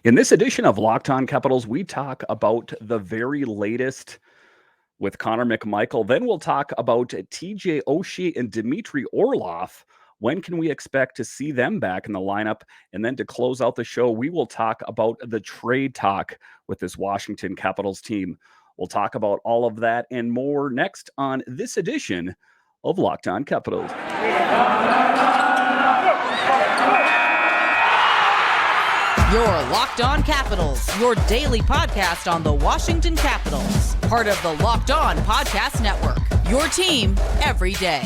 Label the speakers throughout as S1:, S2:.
S1: In this edition of Locked On Capitals, we talk about the very latest with Connor McMichael. Then we'll talk about TJ Oshie and Dimitri Orlov. When can we expect to see them back in the lineup? And then to close out the show, we will talk about the trade talk with this Washington Capitals team. We'll talk about all of that and more next on this edition of Locked On Capitals.
S2: You're Locked On Capitals, your daily podcast on the Washington Capitals. Part of the Locked On Podcast Network, your team every day.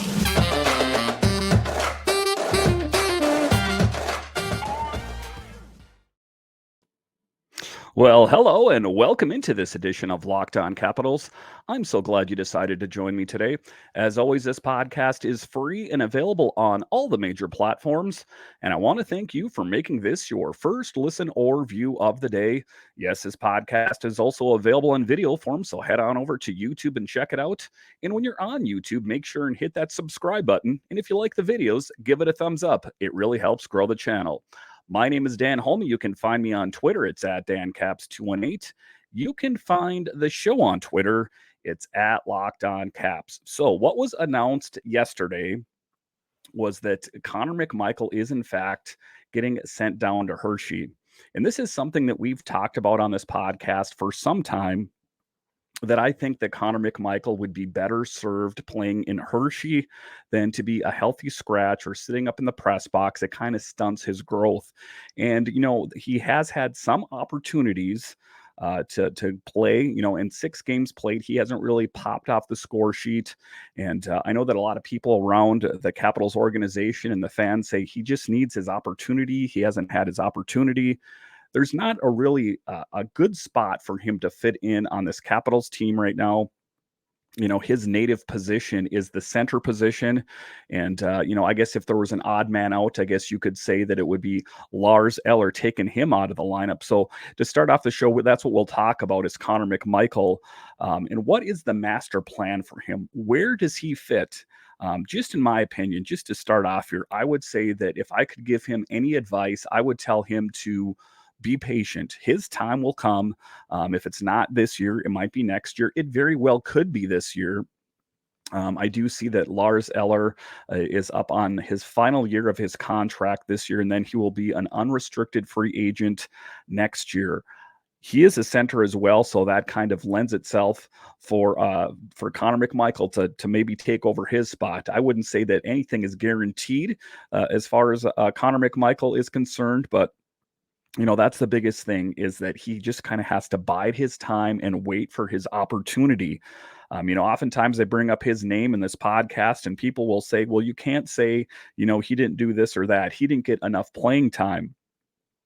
S1: Well, hello and welcome into this edition of Locked On Capitals. I'm so glad you decided to join me today. As always, this podcast is free and available on all the major platforms. And I want to thank you for making this your first listen or view of the day. Yes, this podcast is also available in video form, so head on over to YouTube and check it out. And when you're on YouTube, make sure and hit that subscribe button. And if you like the videos, give it a thumbs up. It really helps grow the channel. My name is Dan Holme. You can find me on Twitter. It's at DanCaps218. You can find the show on Twitter. It's at Locked On Caps. So what was announced yesterday was that Connor McMichael is, in fact, getting sent down to Hershey. And this is something that we've talked about on this podcast for some time, that I think that Connor McMichael would be better served playing in Hershey than to be a healthy scratch or sitting up in the press box. It kind of stunts his growth. And, he has had some opportunities to play, in 6 games played, he hasn't really popped off the score sheet. And I know that a lot of people around the Capitals organization and the fans say he just needs his opportunity. He hasn't had his opportunity. There's not a really a good spot for him to fit in on this Capitals team right now. His native position is the center position. And, I guess if there was an odd man out, I guess you could say that it would be Lars Eller taking him out of the lineup. So to start off the show, that's what we'll talk about is Connor McMichael. And what is the master plan for him? Where does he fit? Just in my opinion, just to start off here, I would say that if I could give him any advice, I would tell him to be patient. His time will come. If it's not this year, it might be next year. It very well could be this year. I do see that Lars Eller is up on his final year of his contract this year, and then he will be an unrestricted free agent next year. He is a center as well, so that kind of lends itself for Connor McMichael to maybe take over his spot. I wouldn't say that anything is guaranteed as far as Connor McMichael is concerned, but that's the biggest thing, is that he just kind of has to bide his time and wait for his opportunity. Oftentimes they bring up his name in this podcast and people will say, well, you can't say, he didn't do this or that. He didn't get enough playing time.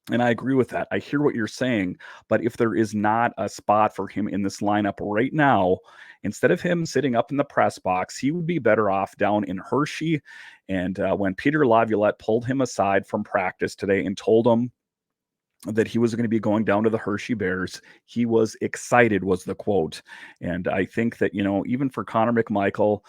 S1: And I agree with that. I hear what you're saying, but if there is not a spot for him in this lineup right now, instead of him sitting up in the press box, he would be better off down in Hershey. And when Peter Laviolette pulled him aside from practice today and told him that he was going to be going down to the Hershey Bears, he was excited, was the quote. And I think that, even for Connor McMichael,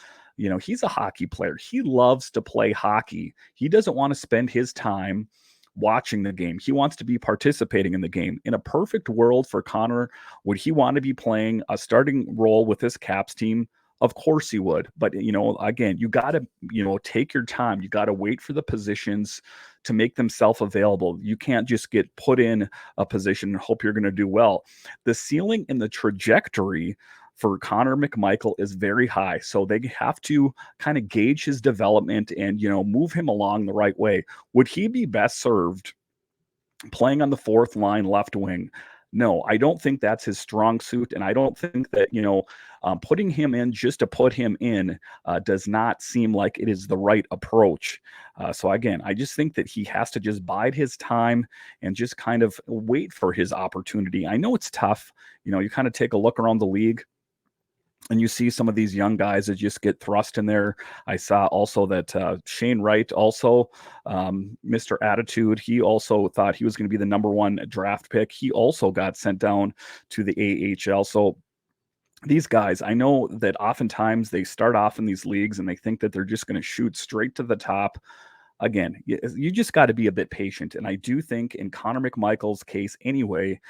S1: he's a hockey player. He loves to play hockey. He doesn't want to spend his time watching the game. He wants to be participating in the game. In a perfect world for Connor, would he want to be playing a starting role with this Caps team? Of course he would. But, again, you got to, take your time. You got to wait for the positions to make themselves available. You can't just get put in a position and hope you're going to do well. The ceiling and the trajectory for Connor McMichael is very high. So they have to kind of gauge his development and, move him along the right way. Would he be best served playing on the fourth line left wing? No, I don't think that's his strong suit. And I don't think that, putting him in just to put him in does not seem like it is the right approach. So again, I just think that he has to just bide his time and just kind of wait for his opportunity. I know it's tough. You kind of take a look around the league and you see some of these young guys that just get thrust in there. I saw also that Shane Wright, also Mr. Attitude, he also thought he was going to be the number 1 draft pick. He also got sent down to the AHL. So these guys, I know that oftentimes they start off in these leagues and they think that they're just going to shoot straight to the top. again, you just got to be a bit patient. And I do think in Connor McMichael's case anyway,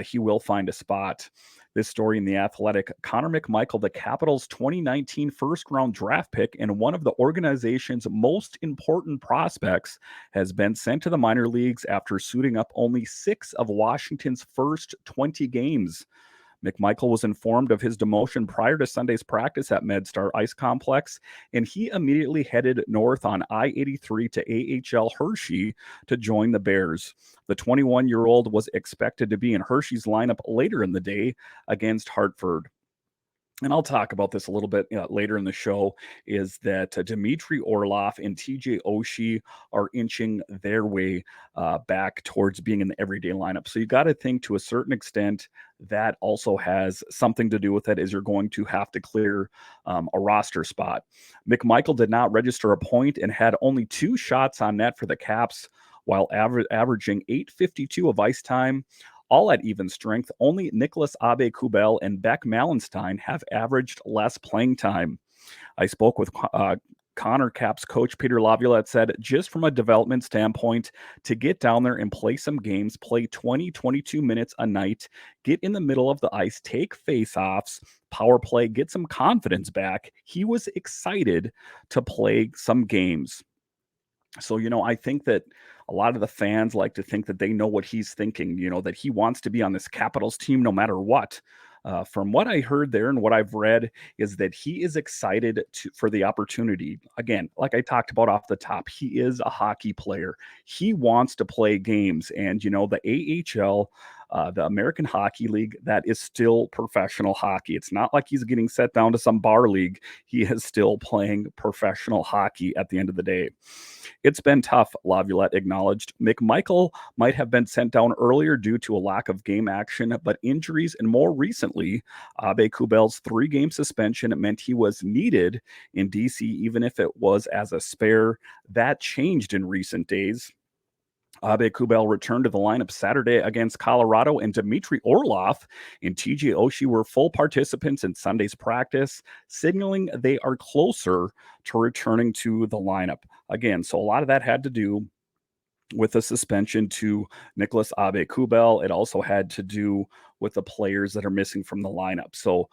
S1: he will find a spot. This story in The Athletic: Connor McMichael, the Capitals' 2019 first round draft pick and one of the organization's most important prospects, has been sent to the minor leagues after suiting up only 6 of Washington's first 20 games. McMichael was informed of his demotion prior to Sunday's practice at MedStar Ice Complex, and he immediately headed north on I-83 to AHL Hershey to join the Bears. The 21-year-old was expected to be in Hershey's lineup later in the day against Hartford. And I'll talk about this a little bit later in the show, is that Dimitri Orlov and TJ Oshie are inching their way back towards being in the everyday lineup. So you got to think to a certain extent that also has something to do with it, is you're going to have to clear a roster spot. McMichael did not register a point and had only 2 shots on net for the Caps, while averaging .852 of ice time. All at even strength. Only Nicholas Aube-Kubel and Beck Malenstein have averaged less playing time. I spoke with Connor Caps coach Peter Laviolette, said just from a development standpoint, to get down there and play some games, play 20, 22 minutes a night, get in the middle of the ice, take face-offs, power play, get some confidence back. He was excited to play some games. So, I think that a lot of the fans like to think that they know what he's thinking, that he wants to be on this Capitals team no matter what. From what I heard there and what I've read, is that he is excited for the opportunity. Again, like I talked about off the top, he is a hockey player. He wants to play games. And, the AHL, the American Hockey League, that is still professional hockey. It's not like he's getting set down to some bar league. He is still playing professional hockey at the end of the day. It's been tough, Laviolette acknowledged. McMichael might have been sent down earlier due to a lack of game action, but injuries and more recently, Aube-Kubel's 3-game suspension meant he was needed in DC, even if it was as a spare. That changed in recent days. Aube-Kubel returned to the lineup Saturday against Colorado, and Dimitri Orlov and TJ Oshie were full participants in Sunday's practice, signaling they are closer to returning to the lineup. Again, so a lot of that had to do with the suspension to Nicholas Aube-Kubel. It also had to do with the players that are missing from the lineup. So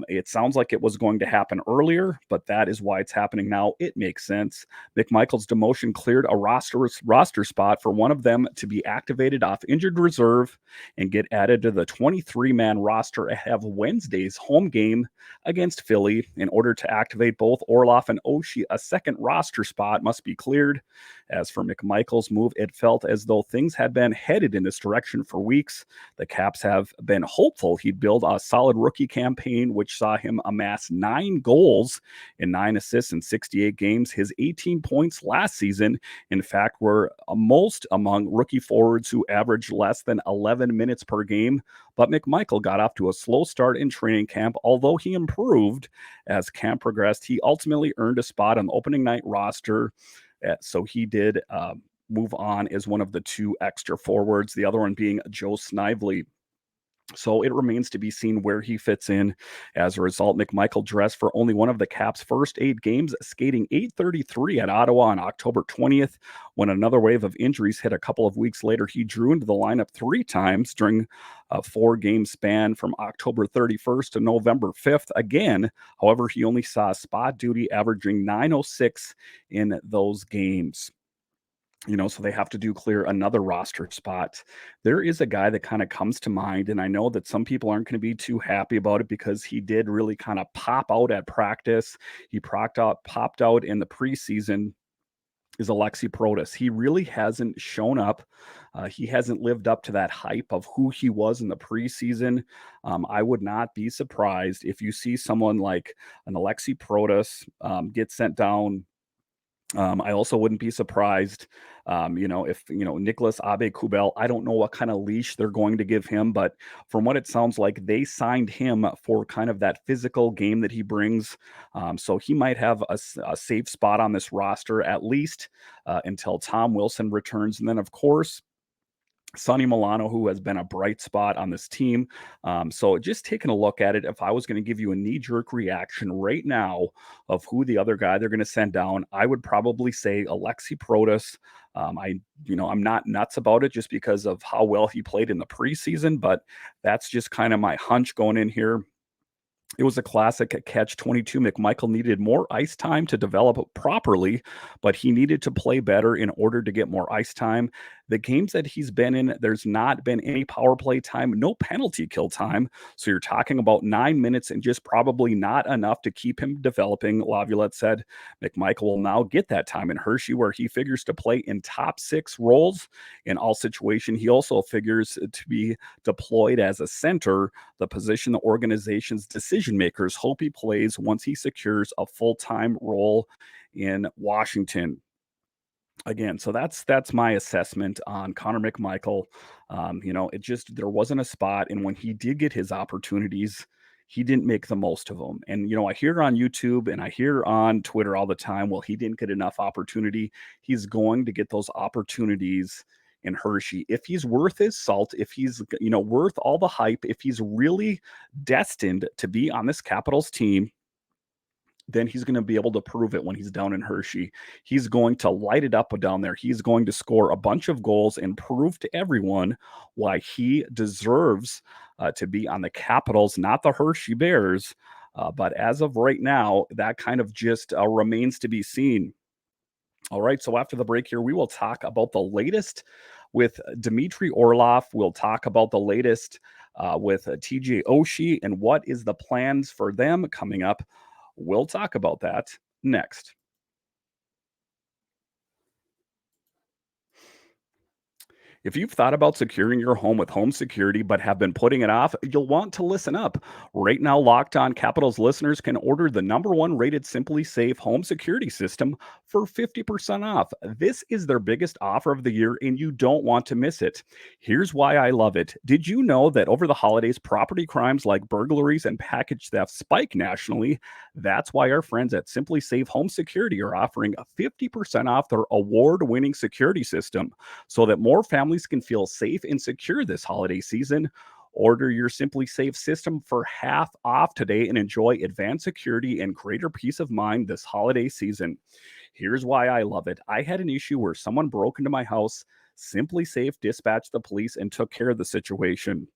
S1: it sounds like it was going to happen earlier, but that is why it's happening now. It makes sense. McMichael's demotion cleared a roster spot for one of them to be activated off injured reserve and get added to the 23-man roster ahead of Wednesday's home game against Philly. In order to activate both Orlov and Oshie, a second roster spot must be cleared. As for McMichael's move, it felt as though things had been headed in this direction for weeks. The Caps have been hopeful he'd build a solid rookie campaign, which saw him amass 9 goals and 9 assists in 68 games. His 18 points last season, in fact, were most among rookie forwards who averaged less than 11 minutes per game. But McMichael got off to a slow start in training camp. Although he improved as camp progressed, he ultimately earned a spot on the opening night roster. So he did move on as one of the 2 extra forwards, the other one being Joe Snively. So it remains to be seen where he fits in. As a result, McMichael dressed for only one of the Caps' first 8 games, skating .833 at Ottawa on October 20th. When another wave of injuries hit a couple of weeks later, he drew into the lineup 3 times during a 4-game span from October 31st to November 5th. Again, however, he only saw spot duty, averaging .906 in those games. So they have to clear another roster spot. There is a guy that kind of comes to mind, and I know that some people aren't going to be too happy about it because he did really kind of pop out at practice. He popped out in the preseason, is Alexi Protas. He really hasn't shown up. He hasn't lived up to that hype of who he was in the preseason. I would not be surprised if you see someone like an Alexi Protas get sent down. I also wouldn't be surprised, if, Nicholas Aube-Kubel, I don't know what kind of leash they're going to give him, but from what it sounds like, they signed him for kind of that physical game that he brings. So he might have a safe spot on this roster, at least until Tom Wilson returns. And then, of course, Sonny Milano, who has been a bright spot on this team. So just taking a look at it, if I was going to give you a knee-jerk reaction right now of who the other guy they're going to send down, I would probably say Alexi Protas. I'm not nuts about it just because of how well he played in the preseason, but that's just kind of my hunch going in here. It was a classic catch 22. McMichael needed more ice time to develop properly, but he needed to play better in order to get more ice time. The games that he's been in, there's not been any power play time, no penalty kill time. So you're talking about 9 minutes and just probably not enough to keep him developing. Laviolette said McMichael will now get that time in Hershey, where he figures to play in top six roles in all situation. He also figures to be deployed as a center, the position the organization's decision makers hope he plays once he secures a full-time role in Washington. Again, so that's my assessment on Connor McMichael. It just there wasn't a spot, and when he did get his opportunities, he didn't make the most of them. And I hear on YouTube and I hear on Twitter all the time, well, he didn't get enough opportunity. He's going to get those opportunities in Hershey if he's worth his salt, if he's worth all the hype, if he's really destined to be on this Capitals team, then he's going to be able to prove it when he's down in Hershey. He's going to light it up down there. He's going to score a bunch of goals and prove to everyone why he deserves to be on the Capitals, not the Hershey Bears. But as of right now, that kind of just remains to be seen. All right. So after the break here, we will talk about the latest with Dimitri Orlov. We'll talk about the latest with TJ Oshie and what is the plans for them coming up. We'll talk about that next. If you've thought about securing your home with home security but have been putting it off, you'll want to listen up. Right now, Locked On Capitals listeners can order the #1 rated Simply Safe home security system for 50% off. This is their biggest offer of the year, and you don't want to miss it. Here's why I love it. Did you know that over the holidays, property crimes like burglaries and package theft spike nationally? That's why our friends at Simply Safe Home Security are offering 50% off their award-winning security system so that more families can feel safe and secure this holiday season. Order your Simply Safe system for half off today and enjoy advanced security and greater peace of mind this holiday season. Here's why I love it. I had an issue where someone broke into my house. Simply Safe dispatched the police and took care of the situation.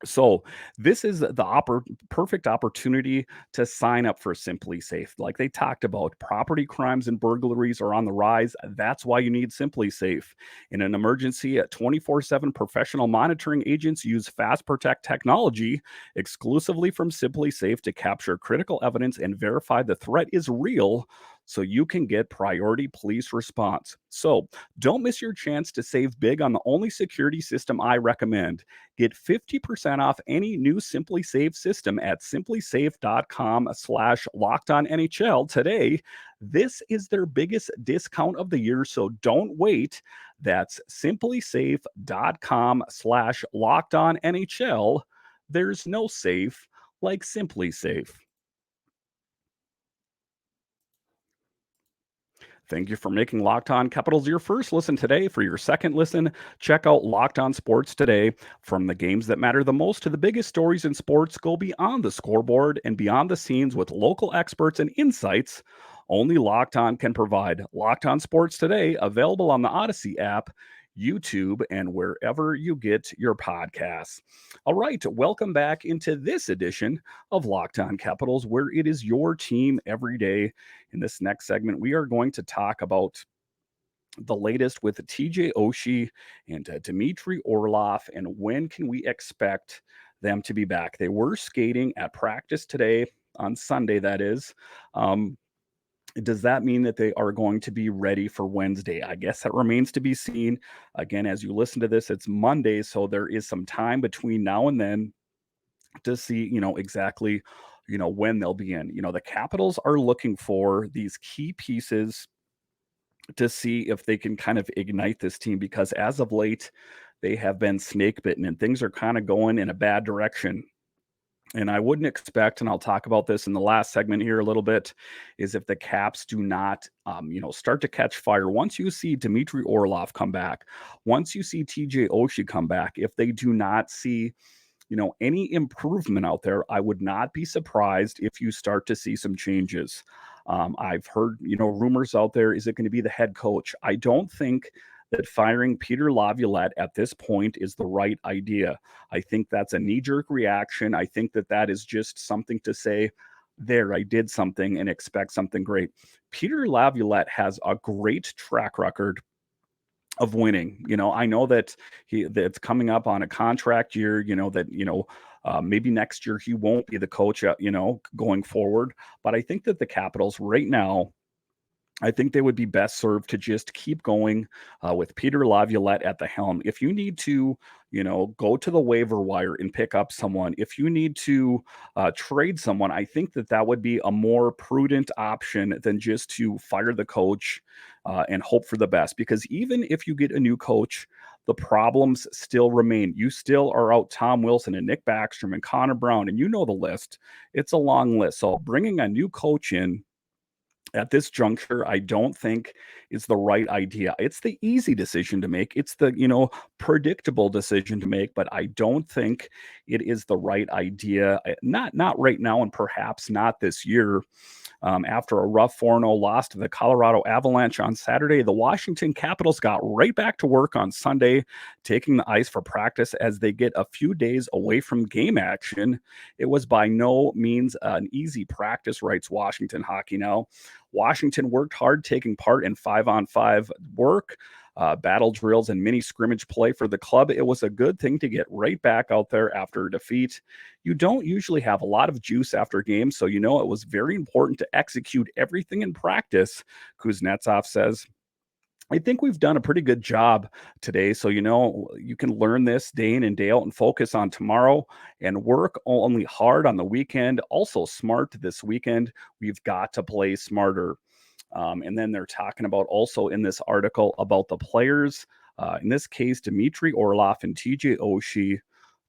S1: So this is the perfect opportunity to sign up for Simply Safe. Like they talked about, property crimes and burglaries are on the rise. That's why you need Simply Safe. In an emergency, 24/7 professional monitoring agents use Fast Protect technology exclusively from Simply Safe to capture critical evidence and verify the threat is real so you can get priority police response. So don't miss your chance to save big on the only security system I recommend. Get 50% off any new Simply Safe system at simplysafe.com/lockedonnhl today. This is their biggest discount of the year, so don't wait. That's simplysafe.com/lockedonnhl. There's no safe like Simply Safe. Thank you for making Locked On Capitals your first listen today. For your second listen, check out Locked On Sports today. From the games that matter the most to the biggest stories in sports, go beyond the scoreboard and beyond the scenes with local experts and insights only Locked On can provide. Locked On Sports today, available on the Odyssey app, YouTube, and wherever you get your podcasts. All right, welcome back into this edition of Locked On Capitals, where it is your team every day. In this next segment, we are going to talk about the latest with TJ Oshie and Dimitri Orlov, and when can we expect them to be back? They were skating at practice today, on Sunday, that is. Does that mean that they are going to be ready for Wednesday? I guess that remains to be seen. Again, as you listen to this, it's Monday, so there is some time between now and then to see, exactly, when they'll be in. The Capitals are looking for these key pieces to see if they can kind of ignite this team, because as of late, they have been snake bitten and things are kind of going in a bad direction. And I wouldn't expect, and I'll talk about this in the last segment here a little bit, is if the Caps do not, start to catch fire. Once you see Dimitri Orlov come back, once you see TJ Oshie come back, if they do not see, any improvement out there, I would not be surprised if you start to see some changes. I've heard, rumors out there. Is it going to be the head coach? I don't think that firing Peter Laviolette at this point is the right idea. I think that's a knee-jerk reaction. I think that that is just something to say, there, I did something and expect something great. Peter Laviolette has a great track record of winning. I know that that's coming up on a contract year, maybe next year he won't be the coach, going forward. But I think that the Capitals right now, I think they would be best served to just keep going with Peter Laviolette at the helm. If you need to, go to the waiver wire and pick up someone, if you need to trade someone, I think that that would be a more prudent option than just to fire the coach and hope for the best. Because even if you get a new coach, the problems still remain. You still are out Tom Wilson and Nick Backstrom and Connor Brown, and you know the list. It's a long list. So bringing a new coach in at this juncture, I don't think is the right idea. It's the easy decision to make. It's the, predictable decision to make, but I don't think it is the right idea. Not right now, and perhaps not this year. After a rough 4-0 loss to the Colorado Avalanche on Saturday, the Washington Capitals got right back to work on Sunday, taking the ice for practice as they get a few days away from game action. It was by no means an easy practice, writes Washington Hockey Now. Washington worked hard, taking part in 5-on-5 work, battle drills, and mini scrimmage play for the club. It was a good thing to get right back out there after a defeat. You don't usually have a lot of juice after games, so it was very important to execute everything in practice, Kuznetsov says. I think we've done a pretty good job today. So, you can learn this day in and day out and focus on tomorrow and work only hard on the weekend. Also smart this weekend. We've got to play smarter. And then they're talking about also in this article about the players. In this case, Dimitri Orlov and TJ Oshie,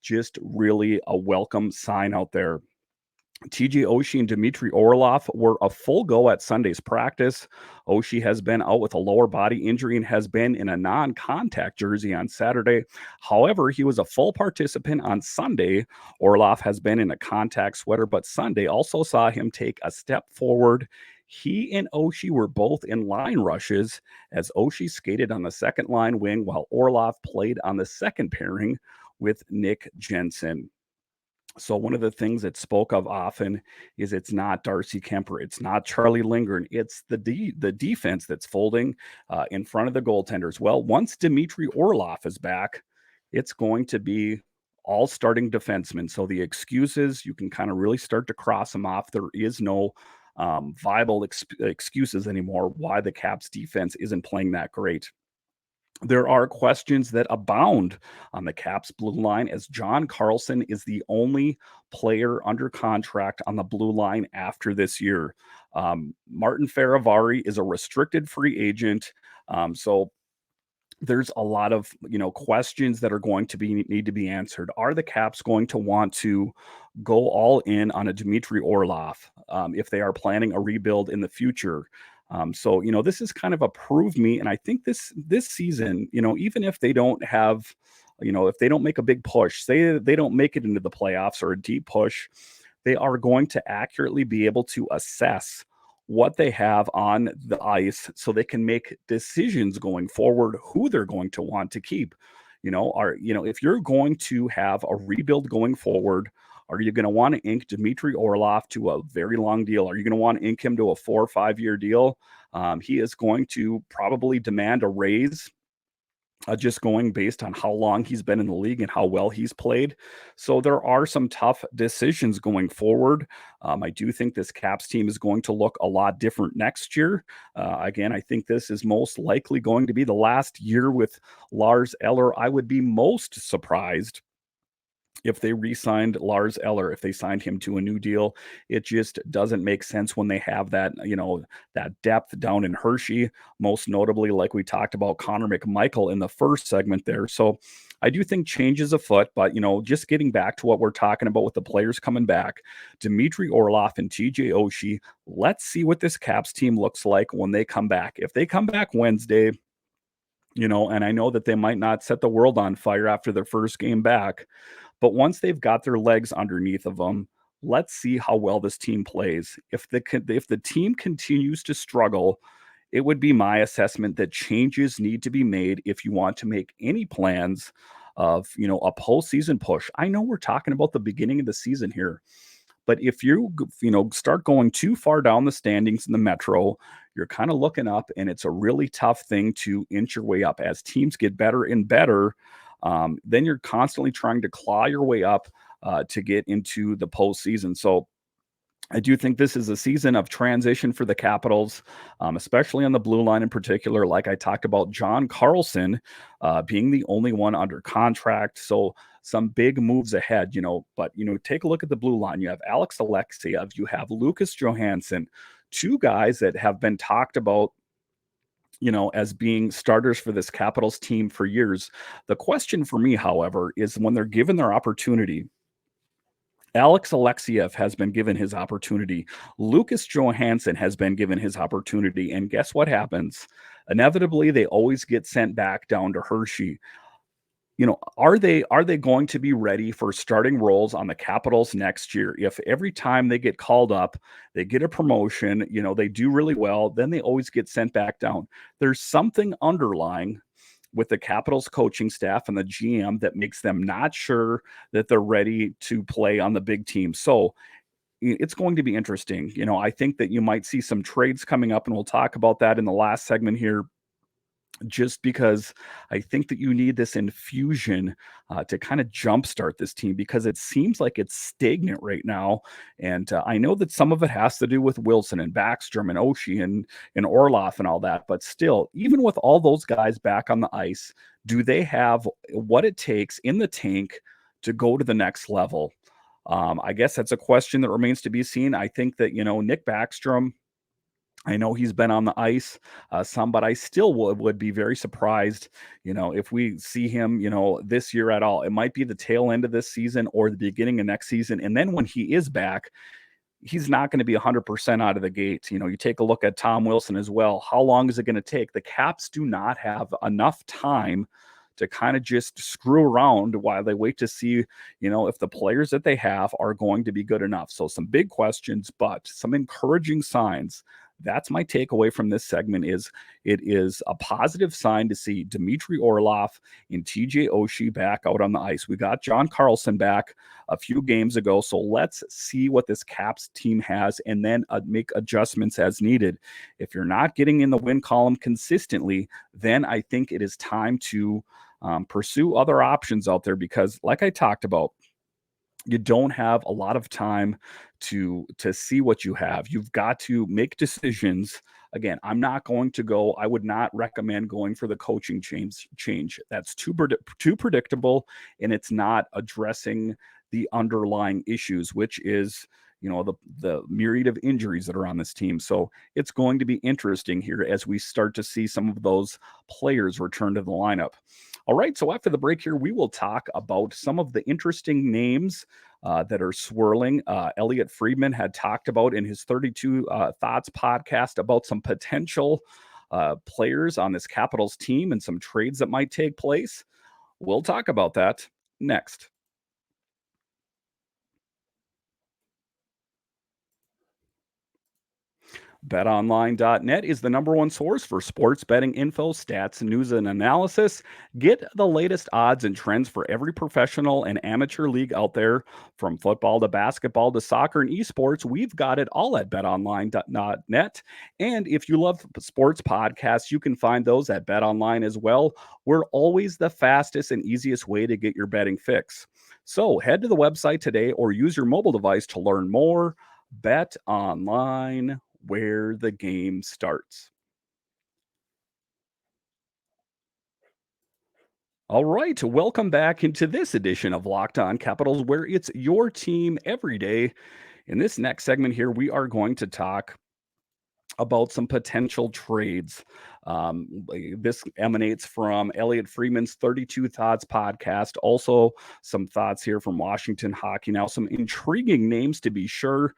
S1: just really a welcome sign out there. TJ Oshie and Dimitri Orlov were a full go at Sunday's practice. Oshie has been out with a lower body injury and has been in a non-contact jersey on Saturday. However, he was a full participant on Sunday. Orlov has been in a contact sweater, but Sunday also saw him take a step forward. He and Oshie were both in line rushes as Oshie skated on the second line wing while Orlov played on the second pairing with Nick Jensen. So one of the things that spoke of often is it's not Darcy Kemper, it's not Charlie Lindgren, it's the defense that's folding in front of the goaltenders. Well, once Dimitri Orlov is back, it's going to be all starting defensemen. So the excuses, you can kind of really start to cross them off. There is no viable excuses anymore why the Caps defense isn't playing that great. There are questions that abound on the Caps blue line as John Karlsson is the only player under contract on the blue line after this year. Martin Faravari is a restricted free agent. So there's a lot of questions that are going to need to be answered. Are the Caps going to want to go all in on a Dimitri Orlov if they are planning a rebuild in the future? So this is kind of a prove me, and I think this season, even if they don't have, if they don't make a big push, say they don't make it into the playoffs or a deep push, they are going to accurately be able to assess what they have on the ice so they can make decisions going forward who they're going to want to keep. If you're going to have a rebuild going forward, are you going to want to ink Dimitri Orlov to a very long deal? Are you going to want to ink him to a 4 or 5 year deal? He is going to probably demand a raise, just going based on how long he's been in the league and how well he's played. So there are some tough decisions going forward. I do think this Caps team is going to look a lot different next year. Again, I think this is most likely going to be the last year with Lars Eller. I would be most surprised if they re-signed Lars Eller, if they signed him to a new deal. It just doesn't make sense when they have that, that depth down in Hershey, most notably, like we talked about Connor McMichael in the first segment there. So I do think change is afoot, but just getting back to what we're talking about with the players coming back, Dimitri Orlov and TJ Oshie, let's see what this Caps team looks like when they come back. If they come back Wednesday, and I know that they might not set the world on fire after their first game back, but once they've got their legs underneath of them, let's see how well this team plays. If the team continues to struggle, it would be my assessment that changes need to be made if you want to make any plans of, a postseason push. I know we're talking about the beginning of the season here, but if start going too far down the standings in the Metro, you're kind of looking up, and it's a really tough thing to inch your way up. As teams get better and better, then you're constantly trying to claw your way up to get into the postseason. So I do think this is a season of transition for the Capitals, especially on the blue line in particular. Like I talked about, John Karlsson being the only one under contract. So some big moves ahead, but, take a look at the blue line. You have Alex Alexiev, you have Lucas Johansson, two guys that have been talked about, as being starters for this Capitals team for years. The question for me, however, is when they're given their opportunity. Alex Alexiev has been given his opportunity. Lucas Johansson has been given his opportunity. And guess what happens? Inevitably, they always get sent back down to Hershey. Are they going to be ready for starting roles on the Capitals next year? If every time they get called up, they get a promotion, they do really well, then they always get sent back down. There's something underlying with the Capitals coaching staff and the GM that makes them not sure that they're ready to play on the big team. So it's going to be interesting. I think that you might see some trades coming up, and we'll talk about that in the last segment here, just because I think that you need this infusion to kind of jumpstart this team, because it seems like it's stagnant right now. And I know that some of it has to do with Wilson and Backstrom and Oshie and Orlov and all that. But still, even with all those guys back on the ice, do they have what it takes in the tank to go to the next level? I guess that's a question that remains to be seen. I think that, Nick Backstrom, I know he's been on the ice some, but I still would be very surprised, if we see him, this year at all. It might be the tail end of this season or the beginning of next season. And then when he is back, he's not going to be 100% out of the gate. You take a look at Tom Wilson as well. How long is it going to take? The Caps do not have enough time to kind of just screw around while they wait to see, if the players that they have are going to be good enough. So some big questions, but some encouraging signs. That's my takeaway from this segment. Is it is a positive sign to see Dimitri Orlov and TJ Oshie back out on the ice. We got John Karlsson back a few games ago, so let's see what this Caps team has and then make adjustments as needed. If you're not getting in the win column consistently, then I think it is time to pursue other options out there, because like I talked about, you don't have a lot of time to see what you have. You've got to make decisions. Again, I would not recommend going for the coaching change. That's too predictable, and it's not addressing the underlying issues, which is the myriad of injuries that are on this team. So it's going to be interesting here as we start to see some of those players return to the lineup. All right, so after the break here, we will talk about some of the interesting names that are swirling. Elliotte Friedman had talked about in his 32 Thoughts podcast about some potential players on this Capitals team and some trades that might take place. We'll talk about that next. BetOnline.net is the number one source for sports betting info, stats, news, and analysis. Get the latest odds and trends for every professional and amateur league out there. From football to basketball to soccer and esports, we've got it all at BetOnline.net. And if you love sports podcasts, you can find those at BetOnline as well. We're always the fastest and easiest way to get your betting fix. So head to the website today or use your mobile device to learn more. BetOnline, where the game starts. All right, welcome back into this edition of Locked On Capitals, where it's your team every day. In this next segment here, we are going to talk about some potential trades. This emanates from Elliotte Friedman's 32 Thoughts podcast. Also, some thoughts here from Washington Hockey Now. Some intriguing names, to be sure,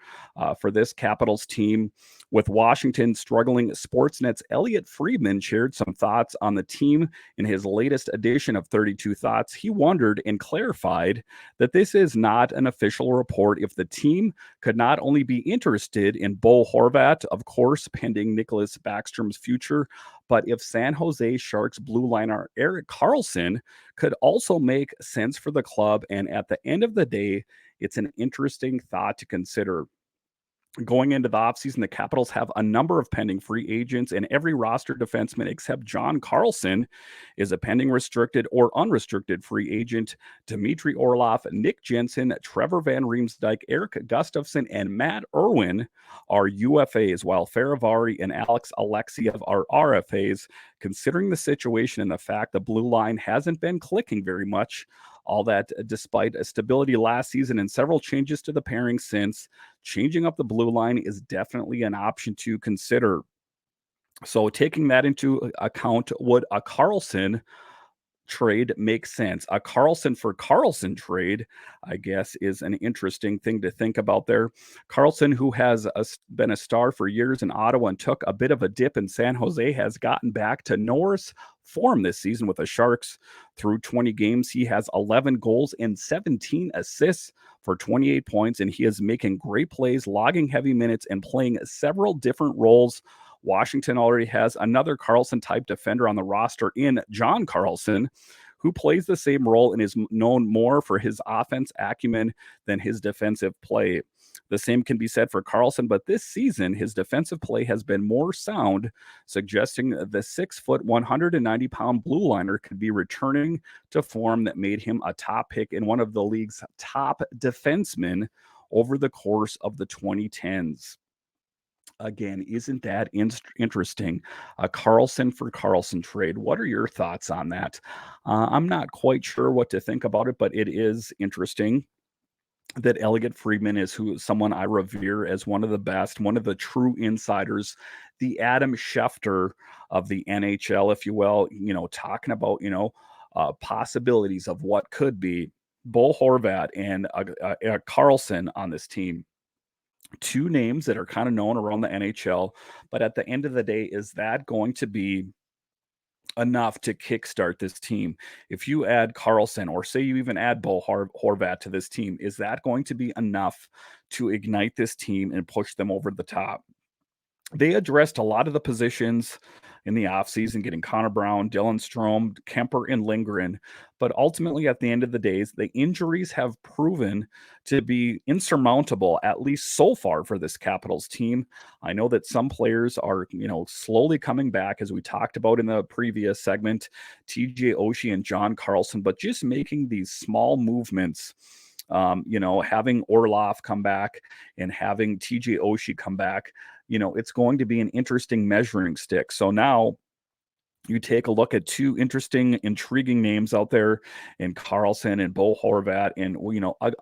S1: for this Capitals team. With Washington struggling, Sportsnet's Elliotte Friedman shared some thoughts on the team in his latest edition of 32 Thoughts. He wondered and clarified that this is not an official report if the team could not only be interested in Bo Horvat, of course, pending Nicholas Backstrom's future, but if San Jose Sharks blue liner Erik Karlsson could also make sense for the club. And at the end of the day, it's an interesting thought to consider. Going into the offseason, the Capitals have a number of pending free agents, and every roster defenseman except John Carlson is a pending restricted or unrestricted free agent. Dimitri Orlov, Nick Jensen, Trevor Van Riemsdyk, Erik Gustafsson, and Matt Irwin are UFAs, while Faravari and Alex Alexiev are RFAs. Considering the situation and the fact the blue line hasn't been clicking very much, all that despite a stability last season and several changes to the pairing since, changing up the blue line is definitely an option to consider. So taking that into account, would a Karlsson trade makes sense? A Karlsson for Karlsson trade, I guess, is an interesting thing to think about there. Karlsson, who has been a star for years in Ottawa and took a bit of a dip in San Jose, has gotten back to Norris form this season with the Sharks. Through 20 games, he has 11 goals and 17 assists for 28 points, and he is making great plays, logging heavy minutes, and playing several different roles. Washington already has another Karlsson type defender on the roster in John Carlson, who plays the same role and is known more for his offense acumen than his defensive play. The same can be said for Karlsson, but this season his defensive play has been more sound, suggesting the 6-foot, 190-pound blue liner could be returning to form that made him a top pick and one of the league's top defensemen over the course of the 2010s. Again, isn't that interesting? A Karlsson for Karlsson trade. What are your thoughts on that? I'm not quite sure what to think about it, but it is interesting that Elliotte Friedman is someone I revere as one of the best, one of the true insiders, the Adam Schefter of the NHL, if you will. Talking about possibilities of what could be. Bo Horvat and Karlsson on this team, two names that are kind of known around the NHL, but at the end of the day, is that going to be enough to kickstart this team? If you add Karlsson, or say you even add Bo Horvat to this team, is that going to be enough to ignite this team and push them over the top? They addressed a lot of the positions in the offseason, getting Connor Brown, Dylan Strome, Kemper, and Lindgren. But ultimately, at the end of the days, the injuries have proven to be insurmountable, at least so far for this Capitals team. I know that some players are, slowly coming back, as we talked about in the previous segment, TJ Oshie and John Carlson, but just making these small movements. Having Orlov come back and having TJ Oshie come back, it's going to be an interesting measuring stick. So now you take a look at two interesting, intriguing names out there in Karlsson and Bo Horvat. And,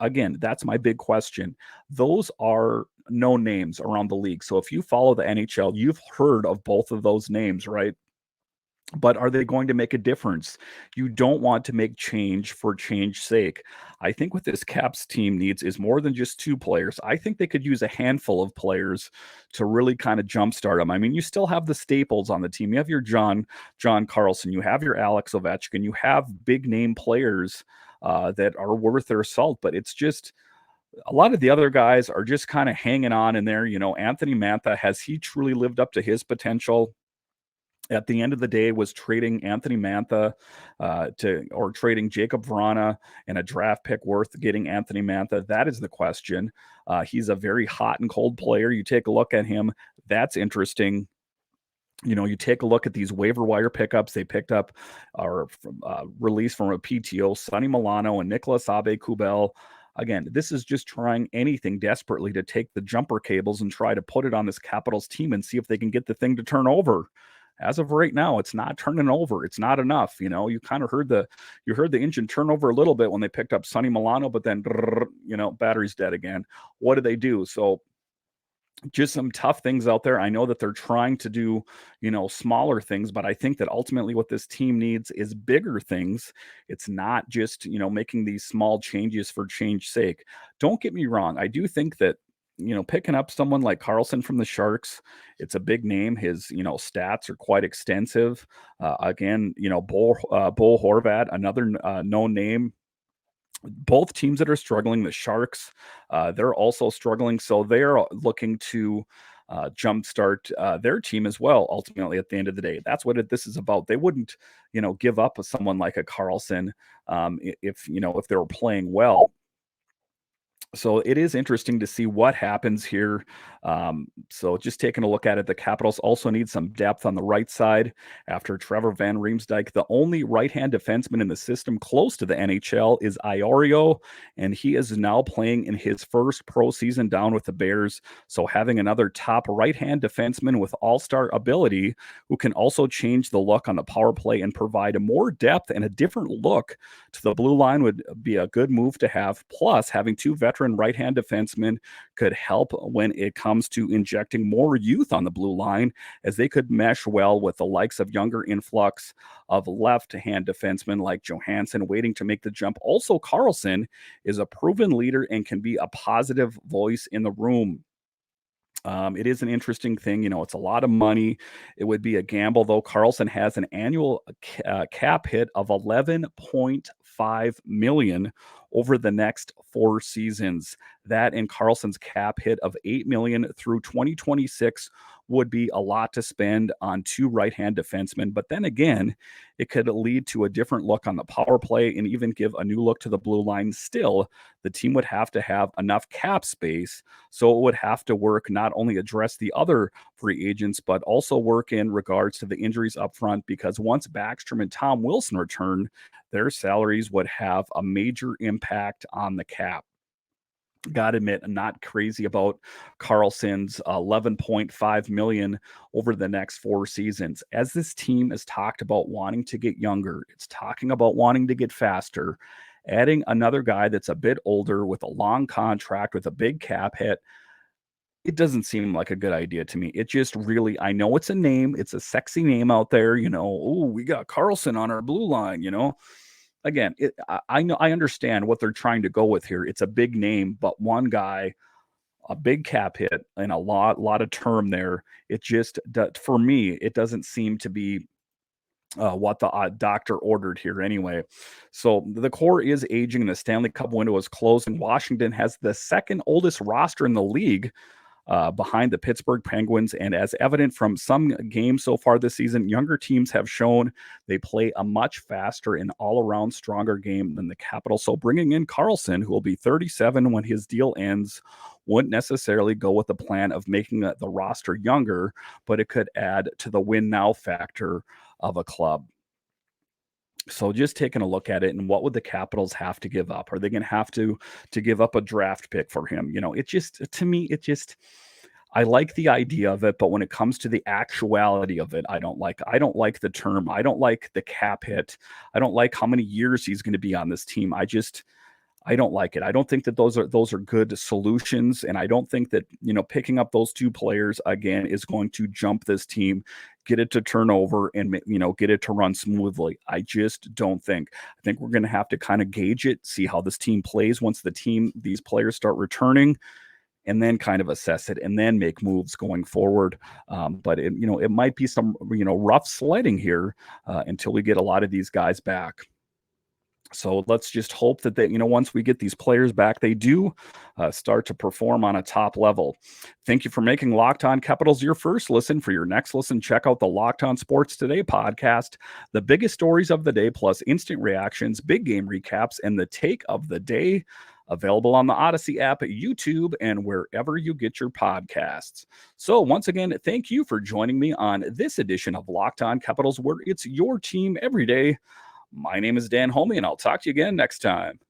S1: again, that's my big question. Those are no names around the league. So if you follow the NHL, you've heard of both of those names, right? But are they going to make a difference? You don't want to make change for change's sake. I think what this Caps team needs is more than just two players. I think they could use a handful of players to really kind of jumpstart them. I mean, you still have the staples on the team. You have your John Carlson. You have your Alex Ovechkin. You have big name players that are worth their salt. But it's just a lot of the other guys are just kind of hanging on in there. Anthony Mantha, has he truly lived up to his potential? At the end of the day, was trading Anthony Mantha or trading Jacob Vrana and a draft pick worth getting Anthony Mantha? That is the question. He's a very hot and cold player. You take a look at him. That's interesting. You take a look at these waiver wire pickups they picked up or released from a PTO, Sonny Milano and Nicholas Abe-Kubel. Again, this is just trying anything desperately to take the jumper cables and try to put it on this Capitals team and see if they can get the thing to turn over. As of right now, it's not turning over. It's not enough. You kind of heard the engine turn over a little bit when they picked up Sonny Milano, but then battery's dead again. What do they do? So just some tough things out there. I know that they're trying to do, smaller things, but I think that ultimately what this team needs is bigger things. It's not just, making these small changes for change's sake. Don't get me wrong. I do think that, picking up someone like Karlsson from the Sharks, it's a big name. His, stats are quite extensive. Again, Bo Horvat, another known name. Both teams that are struggling, the Sharks, they're also struggling. So they're looking to jumpstart their team as well. Ultimately, at the end of the day, that's what this is about. They wouldn't, give up someone like a Karlsson if they were playing well. So it is interesting to see what happens here. So just taking a look at it, the Capitals also need some depth on the right side after Trevor Van Riemsdyk. The only right-hand defenseman in the system close to the NHL is Iorio, and he is now playing in his first pro season down with the Bears. So having another top right-hand defenseman with all-star ability who can also change the look on the power play and provide a more depth and a different look to the blue line would be a good move to have. Plus, having two veteran right-hand defensemen could help when it comes to injecting more youth on the blue line, as they could mesh well with the likes of younger influx of left-hand defensemen like Johansson waiting to make the jump. Also, Karlsson is a proven leader and can be a positive voice in the room. It is an interesting thing. It's a lot of money. It would be a gamble, though. Karlsson has an annual cap hit of 11.5 million over the next 4 seasons. That and Karlsson's cap hit of 8 million through 2026 would be a lot to spend on two right-hand defensemen. But then again, it could lead to a different look on the power play and even give a new look to the blue line. Still, the team would have to have enough cap space, so it would have to work, not only address the other free agents, but also work in regards to the injuries up front, because once Backstrom and Tom Wilson return, their salaries would have a major impact on the cap. Gotta admit, I'm not crazy about Karlsson's 11.5 million over the next 4 seasons. As this team has talked about wanting to get younger, it's talking about wanting to get faster. Adding another guy that's a bit older with a long contract with a big cap hit, it doesn't seem like a good idea to me. It just really, I know it's a name, it's a sexy name out there, oh, we got Karlsson on our blue line. Again, I know, I understand what they're trying to go with here. It's a big name, but one guy, a big cap hit, and a lot of term there. It just, for me, it doesn't seem to be what the doctor ordered here anyway. So the core is aging, and the Stanley Cup window is closed, and Washington has the second oldest roster in the league, behind the Pittsburgh Penguins. And as evident from some games so far this season, younger teams have shown they play a much faster and all-around stronger game than the Capitals. So bringing in Karlsson, who will be 37 when his deal ends, wouldn't necessarily go with the plan of making the roster younger, but it could add to the win now factor of a club. So just taking a look at it, and what would the Capitals have to give up? Are they going to have to give up a draft pick for him? It just, to me, I like the idea of it, but when it comes to the actuality of it, I don't like the term. I don't like the cap hit. I don't like how many years he's going to be on this team. I don't like it. I don't think that those are good solutions, and I don't think that picking up those two players again is going to jump this team, get it to turn over, and get it to run smoothly. I just don't think. I think we're going to have to kind of gauge it, see how this team plays once these players start returning, and then kind of assess it, and then make moves going forward. But it might be some rough sledding here until we get a lot of these guys back. So let's just hope that once we get these players back, they do start to perform on a top level. Thank you for making Locked On Capitals your first listen. For your next listen, check out the Locked On Sports Today podcast, the biggest stories of the day, plus instant reactions, big game recaps, and the take of the day. Available on the Odyssey app, YouTube, and wherever you get your podcasts. So once again, thank you for joining me on this edition of Locked On Capitals, where it's your team every day. My name is Dan Holme, and I'll talk to you again next time.